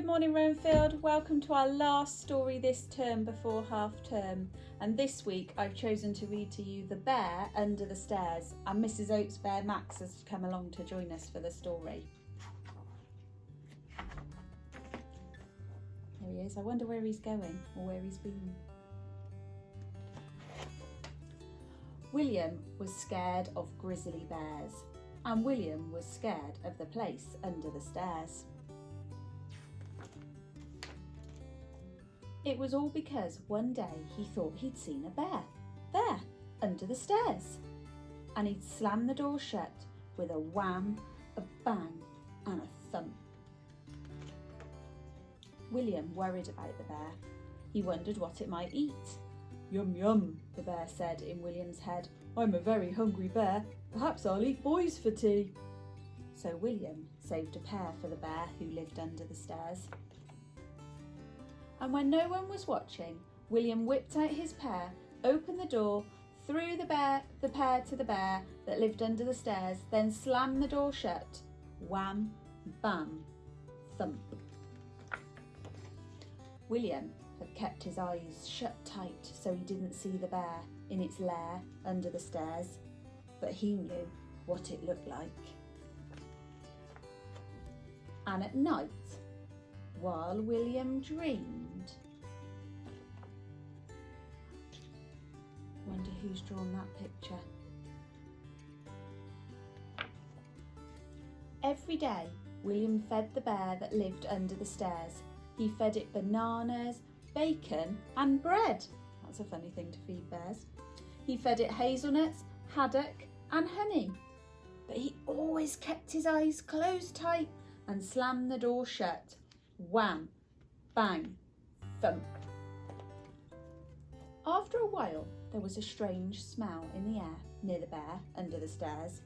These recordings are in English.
morning Renfield, welcome to our last story this term before half term, and this week I've chosen to read to you The Bear Under the Stairs, and Mrs Oates' bear Max has come along to join us for the story. There he is. I wonder where he's going or where he's been. William was scared of grizzly bears, and William was scared of the place under the stairs. It was all because one day he thought he'd seen a bear there under the stairs, and he'd slammed the door shut with a wham, a bang and a thump. William worried about the bear. He wondered what it might eat. "Yum yum," the bear said in William's head. "I'm a very hungry bear. Perhaps I'll eat boys for tea." So William saved a pear for the bear who lived under the stairs. And when no one was watching, William whipped out his pear, opened the door, threw the pear to the bear that lived under the stairs, then slammed the door shut. Wham, bam, thump. William had kept his eyes shut tight so he didn't see the bear in its lair under the stairs, but he knew what it looked like. And at night, while William dreamed, wonder who's drawn that picture. Every day, William fed the bear that lived under the stairs. He fed it bananas, bacon and bread. That's a funny thing to feed bears. He fed it hazelnuts, haddock and honey. But he always kept his eyes closed tight and slammed the door shut. Wham, bang, thump. After a while, there was a strange smell in the air near the bear under the stairs.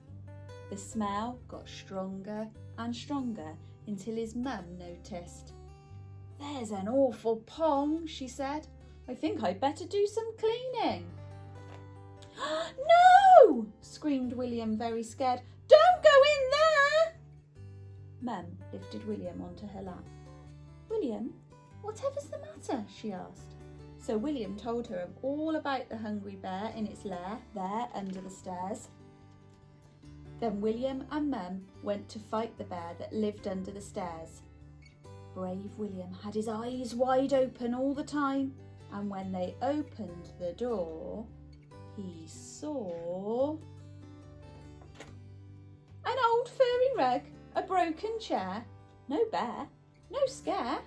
The smell got stronger and stronger until his mum noticed. "There's an awful pong," she said. "I think I'd better do some cleaning." "No!" screamed William, very scared. "Don't go in there!" Mum lifted William onto her lap. "William, whatever's the matter?" she asked. So William told her all about the hungry bear in its lair there under the stairs. Then William and Mum went to fight the bear that lived under the stairs. Brave William had his eyes wide open all the time, and when they opened the door, he saw an old furry rug, a broken chair, no bear, no scare,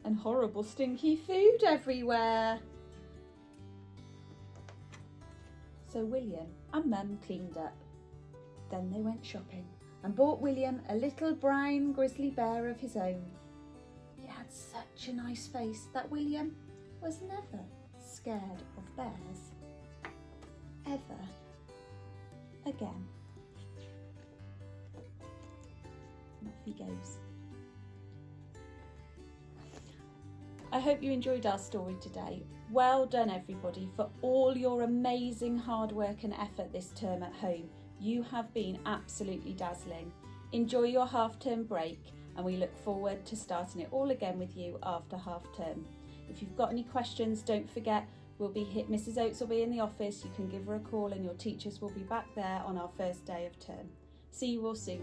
and horrible stinky food everywhere. So William and Mum cleaned up. Then they went shopping and bought William a little brown grizzly bear of his own. He had such a nice face that William was never scared of bears ever again. And off he goes. I hope you enjoyed our story today. Well done everybody for all your amazing hard work and effort this term at home. You have been absolutely dazzling. Enjoy your half-term break, and we look forward to starting it all again with you after half-term. If you've got any questions, don't forget Mrs Oates will be in the office. You can give her a call and your teachers will be back there on our first day of term. See you all soon.